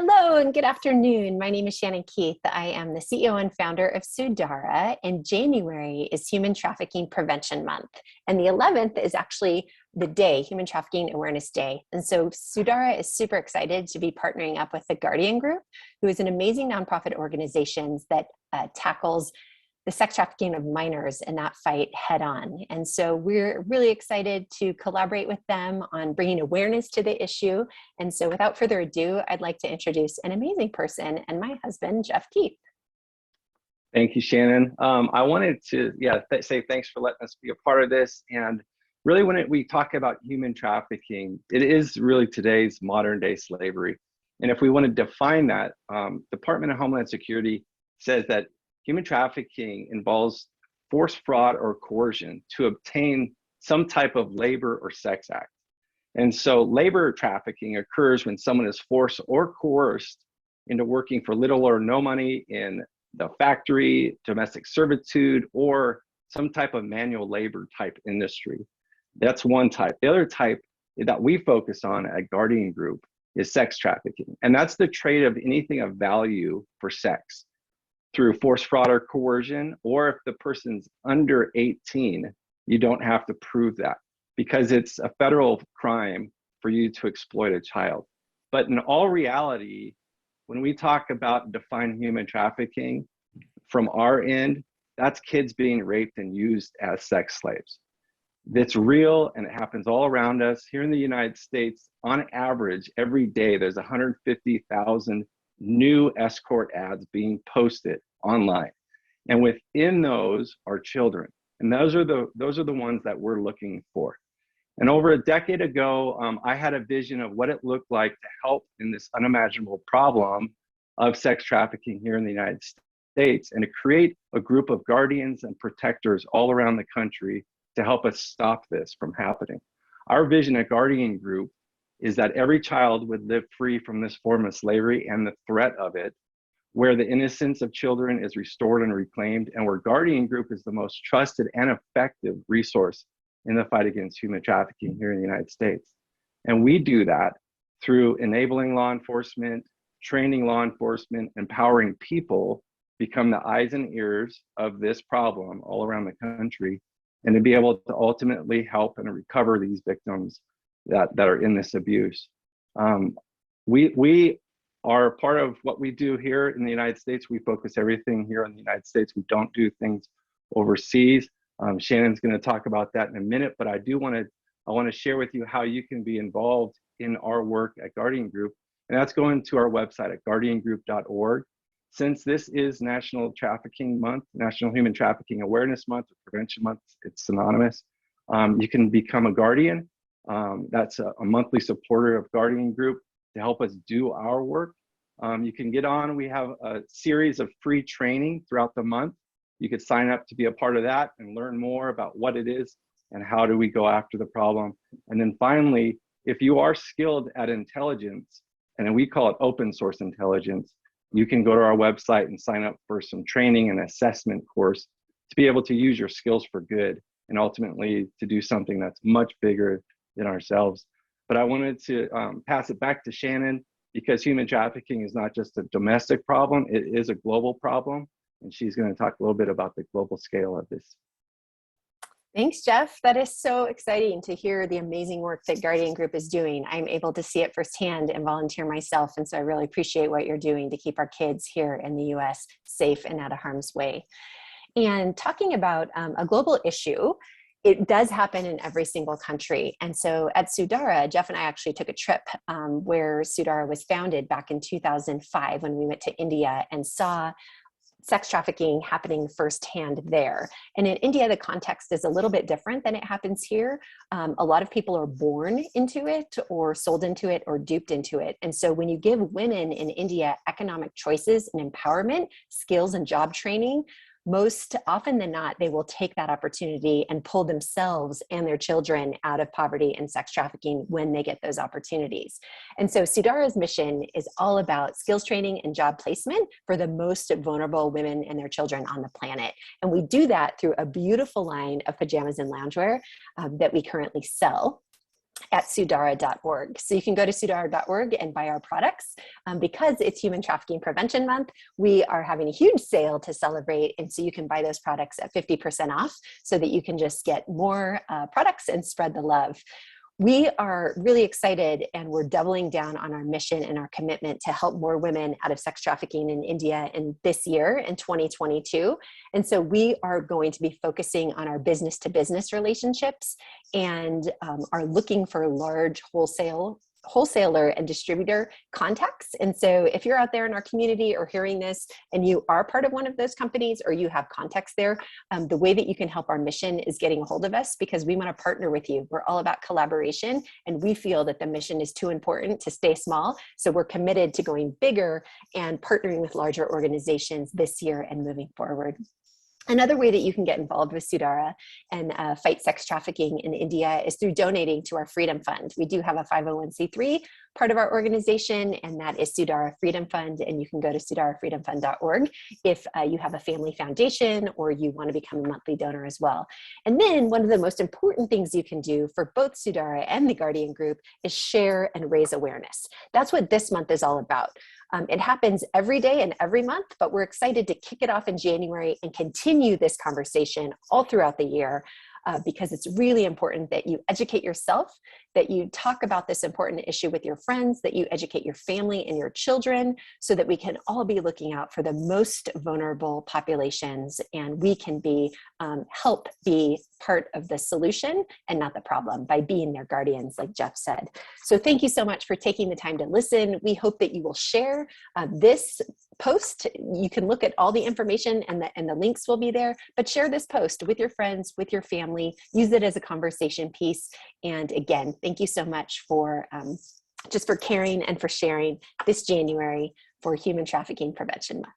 Hello and good afternoon. My name is Shannon Keith. I am the CEO and founder of Sudara, and January is Human Trafficking Prevention Month. And the 11th is actually the day, Human Trafficking Awareness Day. And so Sudara is super excited to be partnering up with the Guardian Group, who is an amazing nonprofit organization that tackles the sex trafficking of minors in that fight head on. And so we're really excited to collaborate with them on bringing awareness to the issue. And so without further ado, I'd like to introduce an amazing person and my husband, Jeff Keith. Thank you, Shannon. I wanted to say thanks for letting us be a part of this. And really when we talk about human trafficking, it is really today's modern day slavery. And if we want to define that, Department of Homeland Security says that human trafficking involves force, fraud, or coercion to obtain some type of labor or sex act. And so labor trafficking occurs when someone is forced or coerced into working for little or no money in the factory, domestic servitude, or some type of manual labor type industry. That's one type. The other type that we focus on at Guardian Group is sex trafficking. And that's the trade of anything of value for sex, through force, fraud, or coercion, or if the person's under 18, you don't have to prove that because it's a federal crime for you to exploit a child. But in all reality, when we talk about define human trafficking from our end, that's kids being raped and used as sex slaves. It's real and it happens all around us. Here in the United States, on average, every day, there's 150,000 new escort ads being posted online, and within those are children, and those are the ones that we're looking for. And over a decade ago, I had a vision of what it looked like to help in this unimaginable problem of sex trafficking here in the United States, and to create a group of guardians and protectors all around the country to help us stop this from happening. Our vision at Guardian Group is that every child would live free from this form of slavery and the threat of it, where the innocence of children is restored and reclaimed, and where Guardian Group is the most trusted and effective resource in the fight against human trafficking here in the United States. And we do that through enabling law enforcement, training law enforcement, empowering people become the eyes and ears of this problem all around the country, and to be able to ultimately help and recover these victims that are in this abuse. We are part of what we do here in the United States. We focus everything here in the United States. We don't do things overseas. Shannon's going to talk about that in a minute, but I want to share with you how you can be involved in our work at Guardian Group, and that's going to our website at guardiangroup.org. Since this is National Trafficking Month, National Human Trafficking Awareness Month, or Prevention Month, it's synonymous. You can become a guardian. That's a monthly supporter of Guardian Group to help us do our work. You can get on. We have a series of free training throughout the month. You could sign up to be a part of that and learn more about what it is and how do we go after the problem. And then finally, if you are skilled at intelligence, and we call it open source intelligence, you can go to our website and sign up for some training and assessment course to be able to use your skills for good and ultimately to do something that's much bigger than ourselves. But I wanted to pass it back to Shannon, because human trafficking is not just a domestic problem, it is a global problem. And she's going to talk a little bit about the global scale of this. Thanks, Jeff. That is so exciting to hear the amazing work that Guardian Group is doing. I'm able to see it firsthand and volunteer myself. And so I really appreciate what you're doing to keep our kids here in the US safe and out of harm's way. And talking about a global issue, it does happen in every single country. And so at Sudara, Jeff and I actually took a trip where Sudara was founded back in 2005 when we went to India and saw sex trafficking happening firsthand there. And in India, the context is a little bit different than it happens here. A lot of people are born into it or sold into it or duped into it. And so when you give women in India economic choices and empowerment, skills and job training, most often than not, they will take that opportunity and pull themselves and their children out of poverty and sex trafficking when they get those opportunities. And so Sudara's mission is all about skills training and job placement for the most vulnerable women and their children on the planet. And we do that through a beautiful line of pajamas and loungewear that we currently sell. at Sudara.org. So you can go to Sudara.org and buy our products. Because it's Human Trafficking Prevention Month, we are having a huge sale to celebrate. And so you can buy those products at 50% off so that you can just get more products and spread the love. We are really excited, and we're doubling down on our mission and our commitment to help more women out of sex trafficking in India in this year, in 2022. And so we are going to be focusing on our business to business relationships, and are looking for large wholesaler and distributor contacts. And so if you're out there in our community or hearing this and you are part of one of those companies or you have contacts there, the way that you can help our mission is getting a hold of us, because we want to partner with you. We're all about collaboration, and we feel that the mission is too important to stay small. So we're committed to going bigger and partnering with larger organizations this year and moving forward. Another way that you can get involved with Sudara and fight sex trafficking in India is through donating to our Freedom Fund. We do have a 501c3 part of our organization, and that is Sudara Freedom Fund, and you can go to sudarafreedomfund.org if you have a family foundation or you want to become a monthly donor as well. And then one of the most important things you can do for both Sudara and the Guardian Group is share and raise awareness. That's what this month is all about. It happens every day and every month, but we're excited to kick it off in January and continue this conversation all throughout the year, because it's really important that you educate yourself, that you talk about this important issue with your friends, that you educate your family and your children, so that we can all be looking out for the most vulnerable populations, and we can help be part of the solution and not the problem by being their guardians, like Jeff said. So thank you so much for taking the time to listen. We hope that you will share this post. You can look at all the information, and the links will be there, but share this post with your friends, with your family, use it as a conversation piece. And again, thank you so much for just for caring and for sharing this January for Human Trafficking Prevention Month.